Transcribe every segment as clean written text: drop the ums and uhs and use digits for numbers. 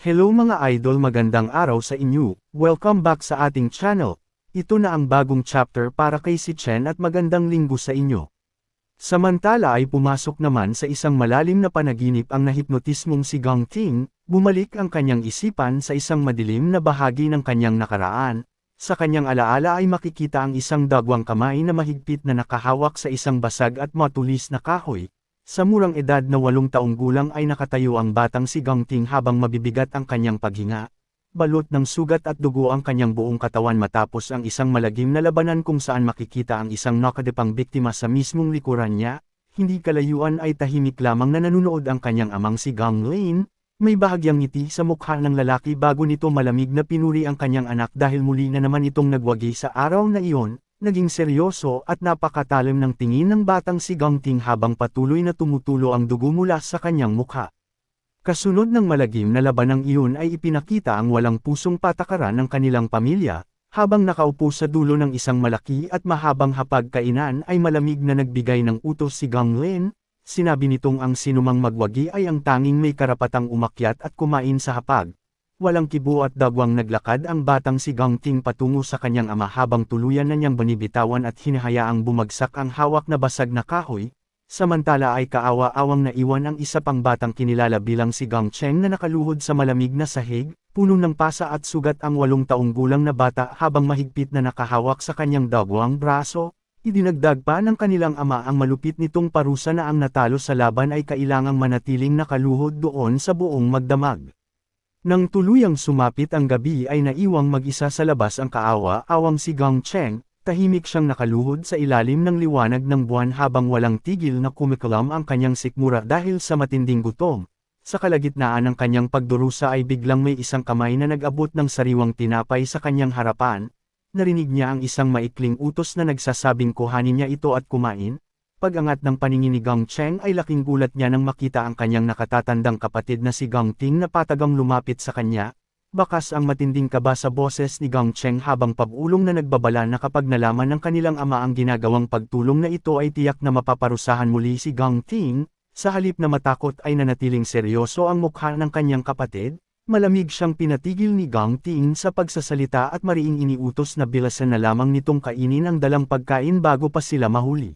Hello mga idol, magandang araw sa inyo. Welcome back sa ating channel. Ito na ang bagong chapter para kay si Chen at magandang linggo sa inyo. Samantala ay pumasok naman sa isang malalim na panaginip ang nahipnotismong si Gang Ting, bumalik ang kanyang isipan sa isang madilim na bahagi ng kanyang nakaraan. Sa kanyang alaala ay makikita ang isang dagwang kamay na mahigpit na nakahawak sa isang basag at matulis na kahoy. Sa murang edad na 8 taong gulang ay nakatayo ang batang si Gang Ting habang mabibigat ang kanyang paghinga. Balot ng sugat at dugo ang kanyang buong katawan matapos ang isang malagim na labanan kung saan makikita ang isang nakadepang biktima sa mismong likuran niya. Hindi kalayuan ay tahimik lamang na nanunood ang kanyang amang si Gang Lin. May bahagyang ngiti sa mukha ng lalaki bago nito malamig na pinuri ang kanyang anak dahil muli na naman itong nagwagi sa araw na iyon. Naging seryoso at napakatalim ng tingin ng batang si Gang Ting habang patuloy na tumutulo ang dugo mula sa kanyang mukha. Kasunod ng malagim na labanang iyon ay ipinakita ang walang pusong patakaran ng kanilang pamilya, habang nakaupo sa dulo ng isang malaki at mahabang hapagkainan ay malamig na nagbigay ng utos si Gang Lin. Sinabi nitong ang sinumang magwagi ay ang tanging may karapatang umakyat at kumain sa hapag. Walang kibo at dagwang naglakad ang batang si Gang Ting patungo sa kanyang ama habang tuluyan na niyang binibitawan at hinahayaang bumagsak ang hawak na basag na kahoy. Samantala ay kaawa-awang naiwan ang isa pang batang kinilala bilang si Gang Cheng na nakaluhod sa malamig na sahig, puno ng pasa at sugat ang 8 taong gulang na bata habang mahigpit na nakahawak sa kanyang dagwang braso. Idinagdag pa ng kanilang ama ang malupit nitong parusa na ang natalo sa laban ay kailangang manatiling nakaluhod doon sa buong magdamag. Nang tuluyang sumapit ang gabi ay naiwang mag-isa sa labas ang kaawa-awang si Gang Cheng, tahimik siyang nakaluhod sa ilalim ng liwanag ng buwan habang walang tigil na kumikulam ang kanyang sikmura dahil sa matinding gutom. Sa kalagitnaan ng kanyang pagdurusa ay biglang may isang kamay na nag-abot ng sariwang tinapay sa kanyang harapan. Narinig niya ang isang maikling utos na nagsasabing kuhanin niya ito at kumain. Pag-angat ng paningin ni Gang Cheng ay laking gulat niya nang makita ang kanyang nakatatandang kapatid na si Gang Ting na patagang lumapit sa kanya. Bakas ang matinding kaba sa boses ni Gang Cheng habang pag-ulong na nagbabala na kapag nalaman ng kanilang ama ang ginagawang pagtulong na ito ay tiyak na mapaparusahan muli si Gang Ting. Sa halip na matakot ay nanatiling seryoso ang mukha ng kanyang kapatid. Malamig siyang pinatigil ni Gang Ting sa pagsasalita at mariing iniutos na bilasan na lamang nitong kainin ang dalang pagkain bago pa sila mahuli.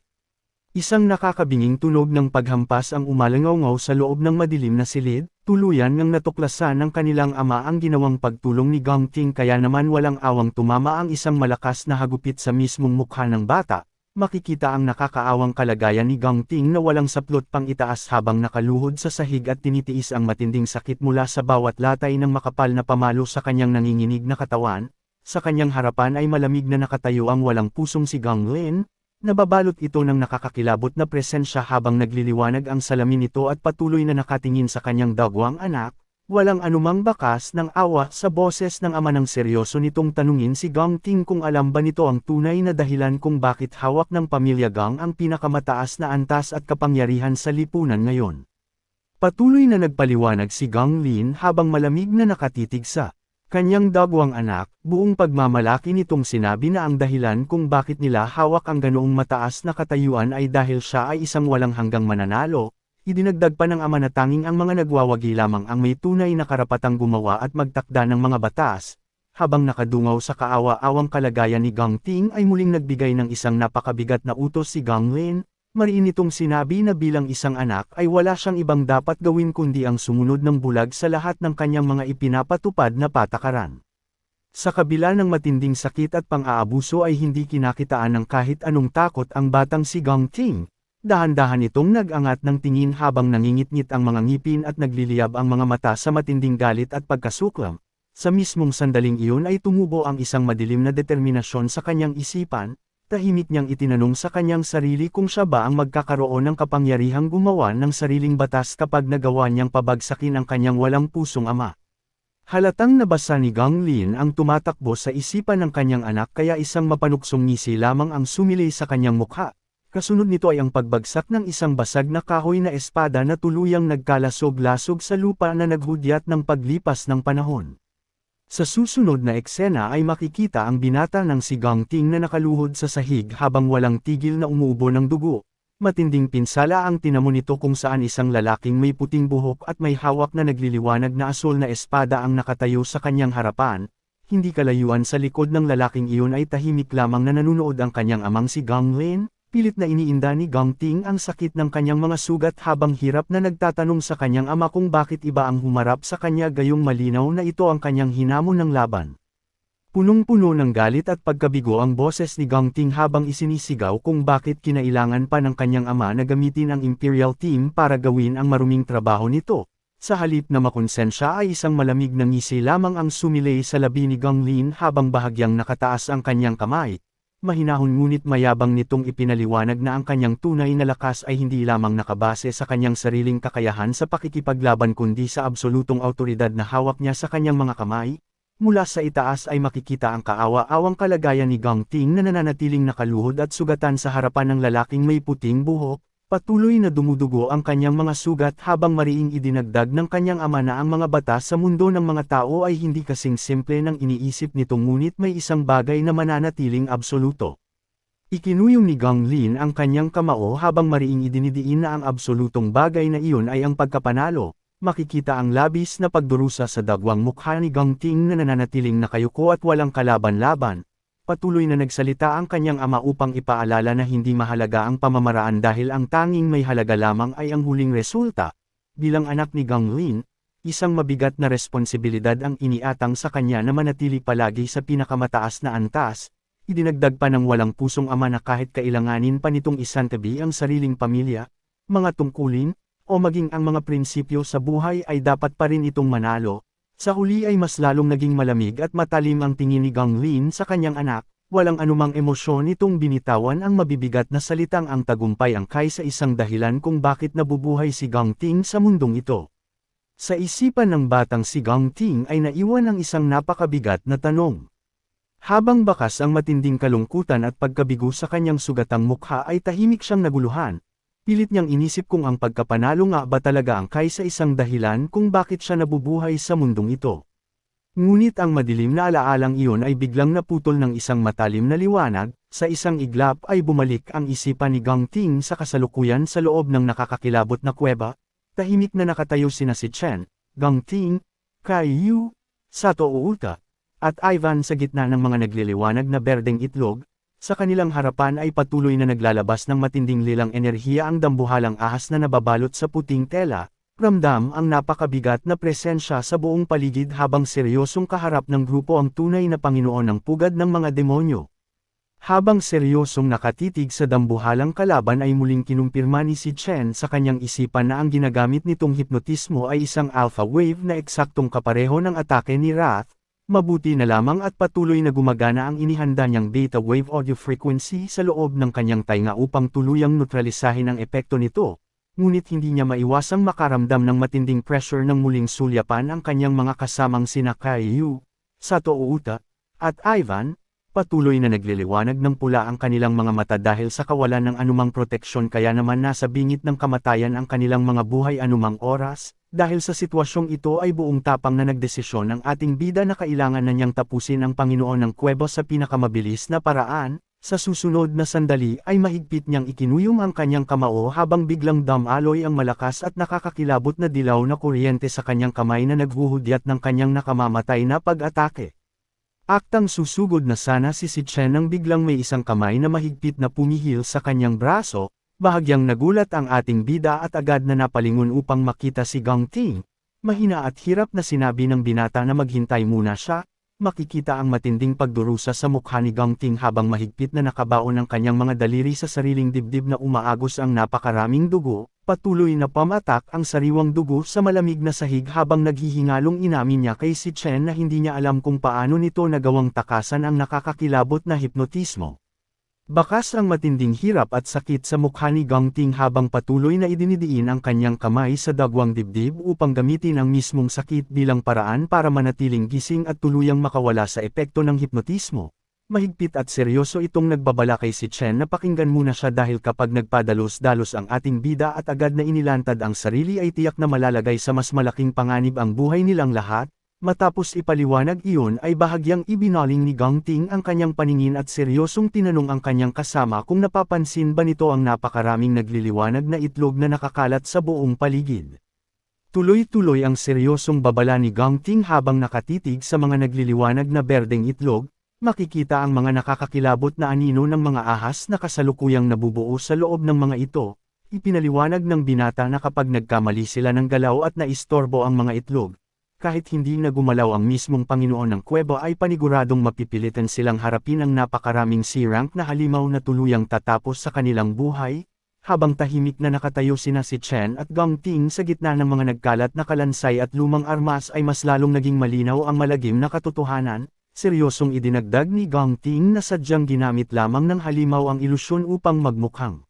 Isang nakakabinging tunog ng paghampas ang umalangaw sa loob ng madilim na silid, tuluyan ngang natuklasan ng kanilang ama ang ginawang pagtulong ni Gang Ting kaya naman walang awang tumama ang isang malakas na hagupit sa mismong mukha ng bata. Makikita ang nakakaawang kalagayan ni Gang Ting na walang saplot pang itaas habang nakaluhod sa sahig at tinitiis ang matinding sakit mula sa bawat latay ng makapal na pamalo sa kanyang nanginginig na katawan. Sa kanyang harapan ay malamig na nakatayo ang walang pusong si Gang Lin. Nababalot ito ng nakakakilabot na presensya habang nagliliwanag ang salamin nito at patuloy na nakatingin sa kanyang dagwang anak. Walang anumang bakas ng awa sa boses ng ama nang seryoso nitong tanungin si Gang Ting kung alam ba nito ang tunay na dahilan kung bakit hawak ng pamilya Gang ang pinakamataas na antas at kapangyarihan sa lipunan ngayon. Patuloy na nagpaliwanag si Gang Lin habang malamig na nakatitig sa kanyang dagwang anak. Buong pagmamalaki nitong sinabi na ang dahilan kung bakit nila hawak ang ganoong mataas na katayuan ay dahil siya ay isang walang hanggang mananalo. Idinagdag pa ng ama na tanging ang mga nagwawagi lamang ang may tunay na karapatang gumawa at magtakda ng mga batas. Habang nakadungaw sa kaawa-awang kalagayan ni Gang Ting ay muling nagbigay ng isang napakabigat na utos si Gang Lin. Mariin nitong sinabi na bilang isang anak ay wala siyang ibang dapat gawin kundi ang sumunod ng bulag sa lahat ng kanyang mga ipinapatupad na patakaran. Sa kabila ng matinding sakit at pang-aabuso ay hindi kinakitaan ng kahit anong takot ang batang si Gang Ting. Dahan-dahan itong nag-angat ng tingin habang nangingit-ngit ang mga ngipin at nagliliyab ang mga mata sa matinding galit at pagkasuklam. Sa mismong sandaling iyon ay tumubo ang isang madilim na determinasyon sa kanyang isipan. Tahimik niyang itinanong sa kanyang sarili kung siya ba ang magkakaroon ng kapangyarihang gumawa ng sariling batas kapag nagawa niyang pabagsakin ang kanyang walang pusong ama. Halatang nabasa ni Gang Lin ang tumatakbo sa isipan ng kanyang anak kaya isang mapanuksong ngisi lamang ang sumilay sa kanyang mukha. Kasunod nito ay ang pagbagsak ng isang basag na kahoy na espada na tuluyang nagkalasog-lasog sa lupa na naghudyat ng paglipas ng panahon. Sa susunod na eksena ay makikita ang binata ng si Gang Ting na nakaluhod sa sahig habang walang tigil na umuubo ng dugo. Matinding pinsala ang tinamo nito kung saan isang lalaking may puting buhok at may hawak na nagliliwanag na asul na espada ang nakatayo sa kanyang harapan. Hindi kalayuan sa likod ng lalaking iyon ay tahimik lamang na nanunood ang kanyang amang si Gang Lin. Pilit na iniinda ni Gang Ting ang sakit ng kanyang mga sugat habang hirap na nagtatanong sa kanyang ama kung bakit iba ang humarap sa kanya gayong malinaw na ito ang kanyang hinamon ng laban. Punong-puno ng galit at pagkabigo ang boses ni Gang Ting habang isinisigaw kung bakit kinailangan pa ng kanyang ama na gamitin ang Imperial Team para gawin ang maruming trabaho nito. Sa halip na makonsensya ay isang malamig na ngisi lamang ang sumilay sa labi ni Gang Lin habang bahagyang nakataas ang kanyang kamay. Mahinahon ngunit mayabang nitong ipinaliwanag na ang kanyang tunay na lakas ay hindi lamang nakabase sa kanyang sariling kakayahan sa pakikipaglaban kundi sa absolutong awtoridad na hawak niya sa kanyang mga kamay. Mula sa itaas ay makikita ang kaawa-awang kalagayan ni Gang Ting na nananatiling nakaluhod at sugatan sa harapan ng lalaking may puting buhok, patuloy na dumudugo ang kanyang mga sugat habang mariing idinagdag ng kanyang ama na ang mga batas sa mundo ng mga tao ay hindi kasing simple ng iniisip nito ngunit may isang bagay na mananatiling absoluto. Ikinuyong ni Gang Lin ang kanyang kamao habang mariing idinidiin na ang absolutong bagay na iyon ay ang pagkapanalo. Makikita ang labis na pagdurusa sa dagwang mukha ni Gang Ting na nananatiling nakayuko at walang kalaban-laban. Patuloy na nagsalita ang kanyang ama upang ipaalala na hindi mahalaga ang pamamaraan dahil ang tanging may halaga lamang ay ang huling resulta. Bilang anak ni Gang Lin, isang mabigat na responsibilidad ang iniatang sa kanya na manatili palagi sa pinakamataas na antas. Idinagdag pa ng walang pusong ama na kahit kailanganin pa nitong isantabi ang sariling pamilya, mga tungkulin, o maging ang mga prinsipyo sa buhay ay dapat pa rin itong manalo. Sa huli ay mas lalong naging malamig at matalim ang tingin ni Gang Lin sa kanyang anak, walang anumang emosyon itong binitawan ang mabibigat na salitang ang tagumpay ang kaysa isang dahilan kung bakit nabubuhay si Gang Ting sa mundong ito. Sa isipan ng batang si Gang Ting ay naiwan ang isang napakabigat na tanong. Habang bakas ang matinding kalungkutan at pagkabigo sa kanyang sugatang mukha ay tahimik siyang naguluhan. Pilit niyang inisip kung ang pagkapanalo nga ba talaga ang kaysa isang dahilan kung bakit siya nabubuhay sa mundong ito. Ngunit ang madilim na alaalang iyon ay biglang naputol ng isang matalim na liwanag, sa isang iglap ay bumalik ang isipan ni Gang Ting sa kasalukuyan sa loob ng nakakakilabot na kuweba. Tahimik na nakatayo sina si Chen, Gang Ting, Kai Yu, Sato Uuta, at Ivan sa gitna ng mga nagliliwanag na berdeng itlog. Sa kanilang harapan ay patuloy na naglalabas ng matinding lilang enerhiya ang dambuhalang ahas na nababalot sa puting tela, ramdam ang napakabigat na presensya sa buong paligid habang seryosong kaharap ng grupo ang tunay na Panginoon ng pugad ng mga demonyo. Habang seryosong nakatitig sa dambuhalang kalaban ay muling kinumpirma ni si Chen sa kanyang isipan na ang ginagamit nitong hipnotismo ay isang alpha wave na eksaktong kapareho ng atake ni Wrath. Mabuti na lamang at patuloy na gumagana ang inihanda niyang beta wave audio frequency sa loob ng kanyang tainga upang tuluyang neutralisahin ang epekto nito, ngunit hindi niya maiwasang makaramdam ng matinding pressure ng muling sulyapan ang kanyang mga kasamang sina Kai Yu, Sato Uuta, at Ivan. Patuloy na nagliliwanag ng pula ang kanilang mga mata dahil sa kawalan ng anumang proteksyon kaya naman nasa bingit ng kamatayan ang kanilang mga buhay anumang oras. Dahil sa sitwasyong ito ay buong tapang na nagdesisyon ng ating bida na kailangan na niyang tapusin ang Panginoon ng Kuweba sa pinakamabilis na paraan. Sa susunod na sandali ay mahigpit niyang ikinuyong ang kanyang kamao habang biglang damaloy ang malakas at nakakakilabot na dilaw na kuryente sa kanyang kamay na naghuhudyat ng kanyang nakamamatay na pag-atake. Aktang susugod na sana si Chen nang biglang may isang kamay na mahigpit na pumihil sa kanyang braso. Bahagyang nagulat ang ating bida at agad na napalingon upang makita si Gang Ting. Mahina at hirap na sinabi ng binata na maghintay muna siya. Makikita ang matinding pagdurusa sa mukha ni Gang Ting habang mahigpit na nakabaon ang kanyang mga daliri sa sariling dibdib na umaagos ang napakaraming dugo. Patuloy na pamatak ang sariwang dugo sa malamig na sahig habang naghihingalong inamin niya kay si Chen na hindi niya alam kung paano nito nagawang takasan ang nakakakilabot na hipnotismo. Bakas ang matinding hirap at sakit sa mukha ni Gang Ting habang patuloy na idinidiin ang kanyang kamay sa dagwang dibdib upang gamitin ang mismong sakit bilang paraan para manatiling gising at tuluyang makawala sa epekto ng hipnotismo. Mahigpit at seryoso itong nagbabala kay si Chen na pakinggan muna siya dahil kapag nagpadalos-dalos ang ating bida at agad na inilantad ang sarili ay tiyak na malalagay sa mas malaking panganib ang buhay nilang lahat. Matapos ipaliwanag iyon ay bahagyang ibinaling ni Gang Ting ang kanyang paningin at seryosong tinanong ang kanyang kasama kung napapansin ba nito ang napakaraming nagliliwanag na itlog na nakakalat sa buong paligid. Tuloy-tuloy ang seryosong babala ni Gang Ting habang nakatitig sa mga nagliliwanag na berdeng itlog, makikita ang mga nakakakilabot na anino ng mga ahas na kasalukuyang nabubuo sa loob ng mga ito. Ipinaliwanag ng binata na kapag nagkamali sila ng galaw at naistorbo ang mga itlog, kahit hindi na gumalaw ang mismong Panginoon ng kuweba ay paniguradong mapipilitan silang harapin ang napakaraming C-rank na halimaw na tuluyang tatapos sa kanilang buhay. Habang tahimik na nakatayo sina si Chen at Gang Ting sa gitna ng mga nagkalat na kalansay at lumang armas ay mas lalong naging malinaw ang malagim na katotohanan. Seryosong idinagdag ni Gang Ting na sadyang ginamit lamang ng halimaw ang ilusyon upang magmukhang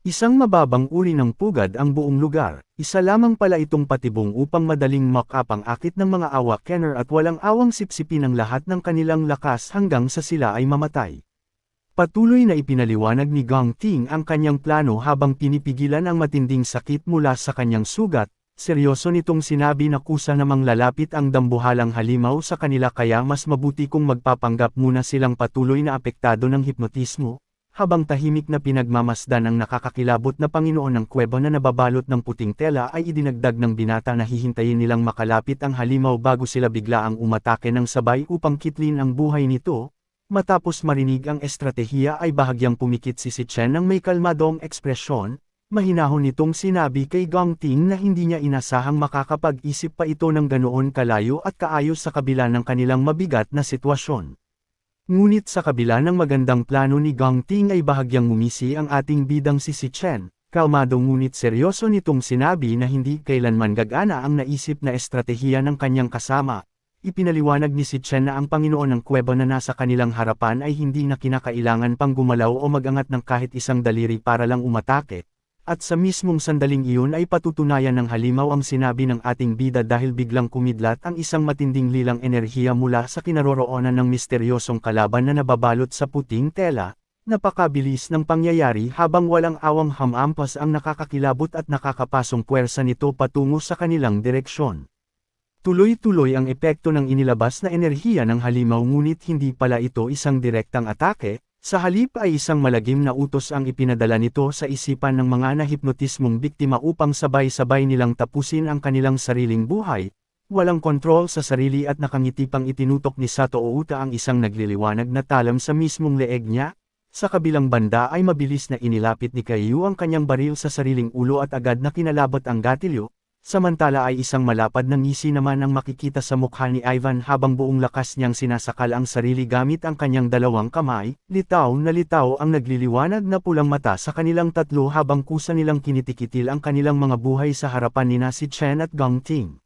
isang mababang uri ng pugad ang buong lugar. Isa lamang pala itong patibong upang madaling makap ang akit ng mga awakener at walang awang sipsipin ang lahat ng kanilang lakas hanggang sa sila ay mamatay. Patuloy na ipinaliwanag ni Gang Ting ang kanyang plano habang pinipigilan ang matinding sakit mula sa kanyang sugat. Seryoso nitong sinabi na kusa namang lalapit ang dambuhalang halimaw sa kanila kaya mas mabuti kung magpapanggap muna silang patuloy na apektado ng hipnotismo. Habang tahimik na pinagmamasdan ang nakakakilabot na Panginoon ng kuweba na nababalot ng puting tela ay idinagdag ng binata na hihintayin nilang makalapit ang halimaw bago sila biglaang umatake ng sabay upang kitlin ang buhay nito. Matapos marinig ang estratehiya ay bahagyang pumikit si Chen ng may kalmadong ekspresyon. Mahinahon nitong sinabi kay Gang Ting na hindi niya inasahang makakapag-isip pa ito ng ganoon kalayo at kaayos sa kabila ng kanilang mabigat na sitwasyon. Ngunit sa kabila ng magandang plano ni Gang Ting ay bahagyang ngumisi ang ating bidang si Chen. Kalmado ngunit seryoso nitong sinabi na hindi kailanman gagana ang naisip na estratehiya ng kanyang kasama. Ipinaliwanag ni Chen na ang Panginoon ng kuweba na nasa kanilang harapan ay hindi na kinakailangan pang gumalaw o magangat ng kahit isang daliri para lang umatake. At sa mismong sandaling iyon ay patutunayan ng halimaw ang sinabi ng ating bida dahil biglang kumidlat ang isang matinding lilang enerhiya mula sa kinaroroonan ng misteryosong kalaban na nababalot sa puting tela. Napakabilis ng pangyayari habang walang awang hamampas ang nakakakilabot at nakakapasong puwersa nito patungo sa kanilang direksyon. Tuloy-tuloy ang epekto ng inilabas na enerhiya ng halimaw ngunit hindi pala ito isang direktang atake. Sa halip ay isang malagim na utos ang ipinadala nito sa isipan ng mga nahipnotismong biktima upang sabay-sabay nilang tapusin ang kanilang sariling buhay. Walang kontrol sa sarili at nakangiti pang itinutok ni Sato Outa ang isang nagliliwanag na talam sa mismong leeg niya. Sa kabilang banda ay mabilis na inilapit ni Caillou ang kanyang baril sa sariling ulo at agad na kinalabot ang gatilyo. Samantala ay isang malapad na ngisi naman ang makikita sa mukha ni Ivan habang buong lakas niyang sinasakal ang sarili gamit ang kanyang dalawang kamay. Litaw na litaw ang nagliliwanag na pulang mata sa kanilang tatlo habang kusa nilang kinitikitil ang kanilang mga buhay sa harapan nina si Chen at Gang Ting.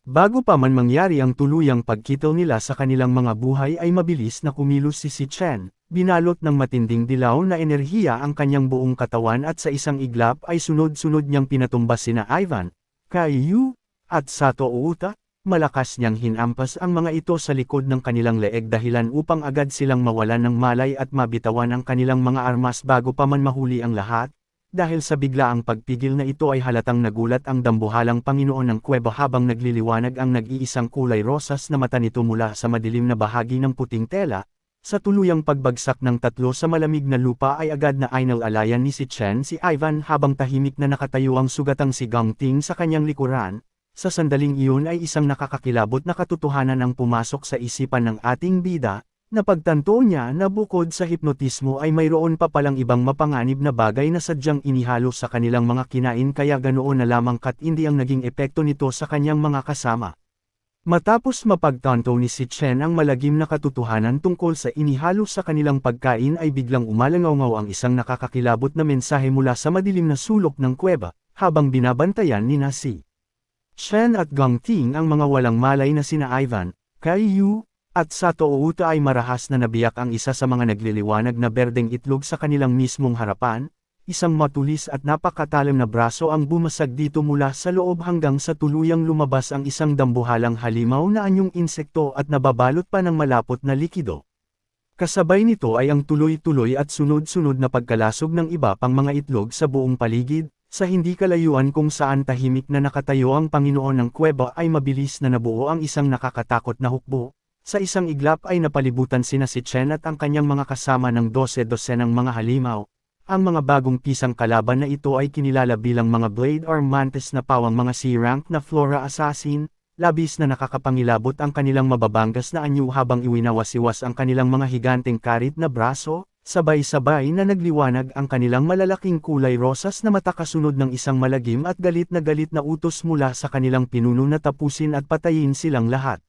Bago pa man mangyari ang tuluyang pagkitil nila sa kanilang mga buhay ay mabilis na kumilos si Chen. Binalot ng matinding dilaw na enerhiya ang kanyang buong katawan at sa isang iglap ay sunod-sunod niyang pinatumbas sina Ivan, Caillou, at Sato Outa. Malakas niyang hinampas ang mga ito sa likod ng kanilang leeg dahilan upang agad silang mawalan ng malay at mabitawan ang kanilang mga armas bago pa man mahuli ang lahat. Dahil sa biglaang pagpigil na ito ay halatang nagulat ang dambuhalang Panginoon ng kuweba habang nagliliwanag ang nag-iisang kulay rosas na mata nito mula sa madilim na bahagi ng puting tela. Sa tuluyang pagbagsak ng tatlo sa malamig na lupa ay agad na inalalayan ni Chen si Ivan habang tahimik na nakatayo ang sugatang si Gang Ting sa kanyang likuran. Sa sandaling iyon ay isang nakakakilabot na katotohanan ang pumasok sa isipan ng ating bida. Napagtanto niya na bukod sa hipnotismo ay mayroon pa palang ibang mapanganib na bagay na sadyang inihalo sa kanilang mga kinain kaya ganoon na lamang katindi ang naging epekto nito sa kanyang mga kasama. Matapos mapagtanto ni Chen ang malagim na katotohanan tungkol sa inihalo sa kanilang pagkain ay biglang umalangaw ang isang nakakakilabot na mensahe mula sa madilim na sulok ng kuweba, habang binabantayan ni si Chen at Gang Ting ang mga walang malay na sina Ivan, Caillou, at Sato Outa ay marahas na nabiyak ang isa sa mga nagliliwanag na berdeng itlog sa kanilang mismong harapan. Isang matulis at napakatalim na braso ang bumasag dito mula sa loob hanggang sa tuluyang lumabas ang isang dambuhalang halimaw na anyong insekto at nababalot pa ng malapot na likido. Kasabay nito ay ang tuloy-tuloy at sunod-sunod na pagkalasog ng iba pang mga itlog sa buong paligid. Sa hindi kalayuan kung saan tahimik na nakatayo ang Panginoon ng kuweba ay mabilis na nabuo ang isang nakakatakot na hukbo. Sa isang iglap ay napalibutan sina si Chen at ang kanyang mga kasama ng 12-dosenang mga halimaw. Ang mga bagong pisang kalaban na ito ay kinilala bilang mga Blade or Mantis na pawang mga C-rank na Flora Assassin. Labis na nakakapangilabot ang kanilang mababangas na anyo habang iwinawasiwas ang kanilang mga higanteng karit na braso. Sabay-sabay na nagliwanag ang kanilang malalaking kulay rosas na mata kasunod ng isang malagim at galit na utos mula sa kanilang pinuno na tapusin at patayin silang lahat.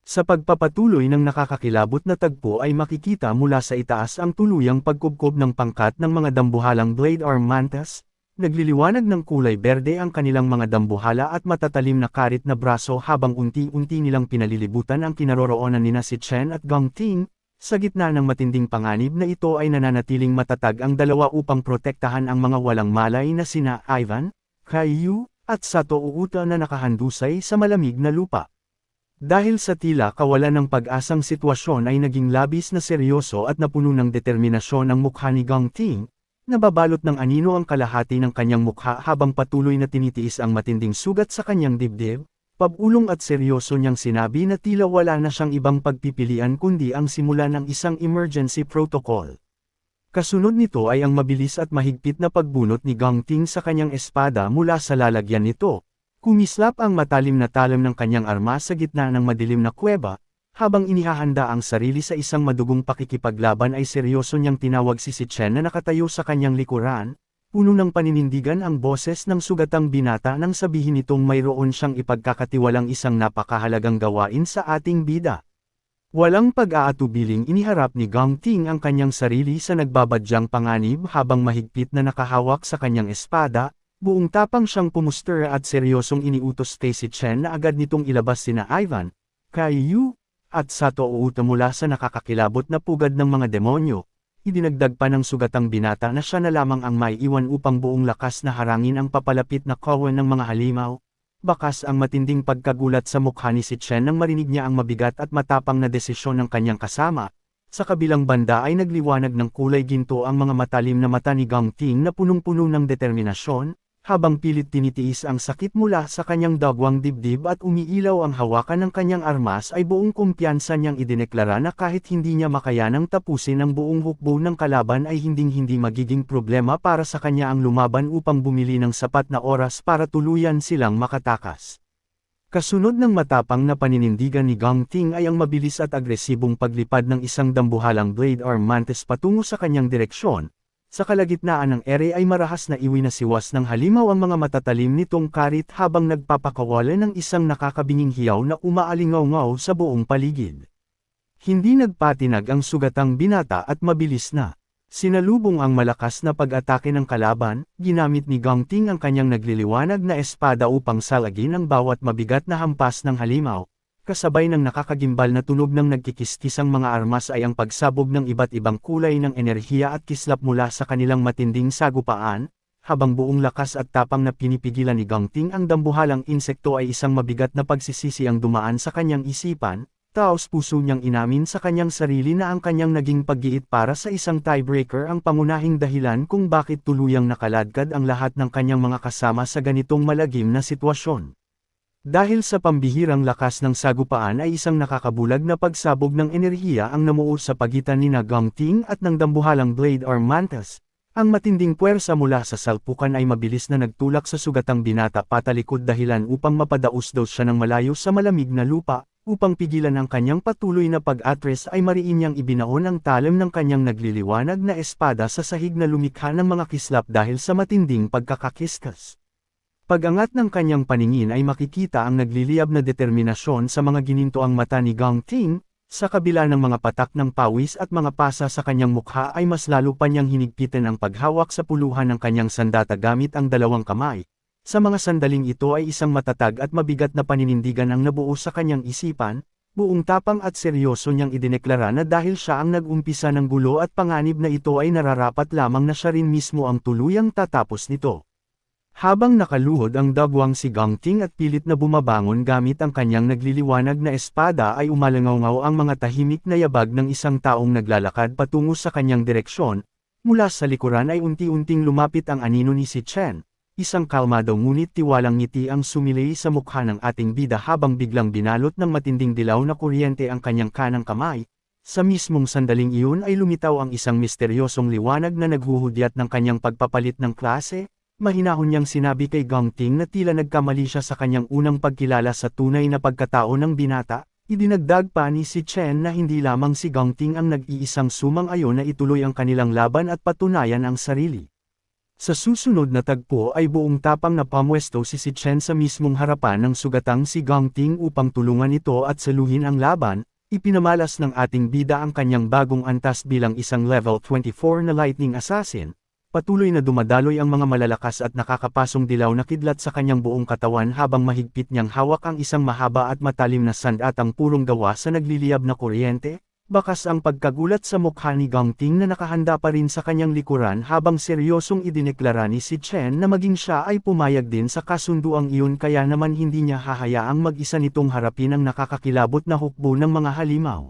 Sa pagpapatuloy ng nakakakilabot na tagpo ay makikita mula sa itaas ang tuluyang pagkubkob ng pangkat ng mga dambuhalang Blade or Mantis. Nagliliwanag ng kulay berde ang kanilang mga dambuhala at matatalim na karit na braso habang unti-unti nilang pinalilibutan ang kinaroroonan nina si Chen at Gong Ting. Sa gitna ng matinding panganib na ito ay nananatiling matatag ang dalawa upang protektahan ang mga walang malay na sina Ivan, Kaiyu, at Sato Uuta na nakahandusay sa malamig na lupa. Dahil sa tila kawalan ng pag-asang sitwasyon ay naging labis na seryoso at napuno ng determinasyon ang mukha ni Gong Ting, nababalot ng anino ang kalahati ng kanyang mukha habang patuloy na tinitiis ang matinding sugat sa kanyang dibdib. Pabulong at seryoso niyang sinabi na tila wala na siyang ibang pagpipilian kundi ang simula ng isang emergency protocol. Kasunod nito ay ang mabilis at mahigpit na pagbunot ni Gong Ting sa kanyang espada mula sa lalagyan nito. Kumislap ang matalim na talim ng kanyang arma sa gitna ng madilim na kuweba, habang inihahanda ang sarili sa isang madugong pakikipaglaban ay seryoso niyang tinawag si Chen na nakatayo sa kanyang likuran. Puno ng paninindigan ang boses ng sugatang binata nang sabihin nitong mayroon siyang ipagkakatiwalang isang napakahalagang gawain sa ating bida. Walang pag-aatubiling iniharap ni Gong Ting ang kanyang sarili sa nagbabadyang panganib habang mahigpit na nakahawak sa kanyang espada, buong tapang siyang pumuster at seryosong iniutos kay si Chen na agad nitong ilabas sina Ivan, Kaiyu, at Sato Uuta mula sa nakakakilabot na pugad ng mga demonyo. Idinagdag pa ng sugatang binata na siya na lamang ang maiiwan upang buong lakas na harangin ang papalapit na kawan ng mga halimaw. Bakas ang matinding pagkagulat sa mukha ni si Chen nang marinig niya ang mabigat at matapang na desisyon ng kanyang kasama. Sa kabilang banda ay nagliwanag ng kulay ginto ang mga matalim na mata ni Gong Ting na punong-puno ng determinasyon. Habang pilit tinitiis ang sakit mula sa kanyang dagwang dibdib at umiilaw ang hawakan ng kanyang armas ay buong kumpiyansa niyang idineklara na kahit hindi niya makayanang tapusin ang buong hukbo ng kalaban ay hinding-hindi magiging problema para sa kanya ang lumaban upang bumili ng sapat na oras para tuluyan silang makatakas. Kasunod ng matapang na paninindigan ni Gong Ting ay ang mabilis at agresibong paglipad ng isang dambuhalang Blade or Mantis patungo sa kanyang direksyon. Sa kalagitnaan ng ere ay marahas na iwinasiwas ng halimaw ang mga matatalim nitong karit habang nagpapakawala ng isang nakakabinging hiyaw na umaalingaw-ngaw sa buong paligid. Hindi nagpatinag ang sugatang binata at mabilis na sinalubong ang malakas na pag-atake ng kalaban, ginamit ni Gong Ting ang kanyang nagliliwanag na espada upang salagin ang bawat mabigat na hampas ng halimaw. Kasabay ng nakakagimbal na tunog ng nagkikiskisang mga armas ay ang pagsabog ng iba't ibang kulay ng enerhiya at kislap mula sa kanilang matinding sagupaan, habang buong lakas at tapang na pinipigilan ni Gong Ting ang dambuhalang insekto ay isang mabigat na pagsisisi ang dumaan sa kanyang isipan, taos puso niyang inamin sa kanyang sarili na ang kanyang naging paggiit para sa isang tiebreaker ang pangunahing dahilan kung bakit tuluyang nakaladkad ang lahat ng kanyang mga kasama sa ganitong malagim na sitwasyon. Dahil sa pambihirang lakas ng sagupaan ay isang nakakabulag na pagsabog ng enerhiya ang namuo sa pagitan ni Gong Ting at ng dambuhalang Blade or Mantis. Ang matinding puwersa mula sa salpukan ay mabilis na nagtulak sa sugatang binata patalikod dahilan upang mapadaos-daos siya ng malayo sa malamig na lupa. Upang pigilan ang kanyang patuloy na pag-atras ay mariin niyang ibinaon ang talim ng kanyang nagliliwanag na espada sa sahig na lumikha ng mga kislap dahil sa matinding pagkakakiskas. Pag-angat ng kanyang paningin ay makikita ang nagliliyab na determinasyon sa mga ginintoang mata ni Gong Ting, sa kabila ng mga patak ng pawis at mga pasa sa kanyang mukha ay mas lalo pa niyang hinigpitan ang paghawak sa puluhan ng kanyang sandata gamit ang dalawang kamay. Sa mga sandaling ito ay isang matatag at mabigat na paninindigan ang nabuo sa kanyang isipan, buong tapang at seryoso niyang idineklara na dahil siya ang nag-umpisa ng gulo at panganib na ito ay nararapat lamang na siya rin mismo ang tuluyang tatapos nito. Habang nakaluhod ang dagwang si Gong Ting at pilit na bumabangon gamit ang kanyang nagliliwanag na espada ay umalangaw-ngaw ang mga tahimik na yabag ng isang taong naglalakad patungo sa kanyang direksyon. Mula sa likuran ay unti-unting lumapit ang anino ni si Chen. Isang kalmado ngunit tiwalang ngiti ang sumilay sa mukha ng ating bida habang biglang binalot ng matinding dilaw na kuryente ang kanyang kanang kamay. Sa mismong sandaling iyon ay lumitaw ang isang misteryosong liwanag na naghuhudyat ng kanyang pagpapalit ng klase. Mahinahon niyang sinabi kay Gangting na tila nagkamali siya sa kanyang unang pagkilala sa tunay na pagkatao ng binata. Idinagdag pa ni si Chen na hindi lamang si Gangting ang nag-iisang sumang-ayon na ituloy ang kanilang laban at patunayan ang sarili. Sa susunod na tagpo ay buong tapang na pamwesto si Chen sa mismong harapan ng sugatang si Gangting upang tulungan ito at saluhin ang laban. Ipinamalas ng ating bida ang kanyang bagong antas bilang isang level 24 na lightning assassin. Patuloy na dumadaloy ang mga malalakas at nakakapasong dilaw na kidlat sa kanyang buong katawan habang mahigpit niyang hawak ang isang mahaba at matalim na sandatang purong gawa sa nagliliyab na kuryente. Bakas ang pagkagulat sa mukha ni Gangting na nakahanda pa rin sa kanyang likuran habang seryosong idineklara ni si Chen na maging siya ay pumayag din sa kasunduang iyon kaya naman hindi niya hahayaang mag-isa nitong harapin ang nakakakilabot na hukbo ng mga halimaw.